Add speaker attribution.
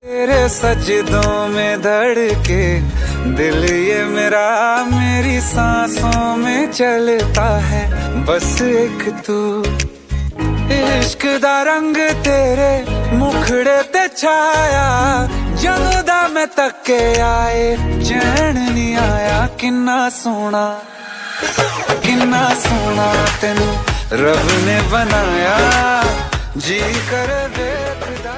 Speaker 1: तेरे सजदों में धड़के दिल ये मेरा, मेरी सांसों में चलता है बस एक तू। इश्क दा रंग तेरे मुखड़े ते छाया, जदों दा मैं तके आए चैन नहीं आया। किन्ना सोना तेनू रब ने बनाया, जी कर वेखदा।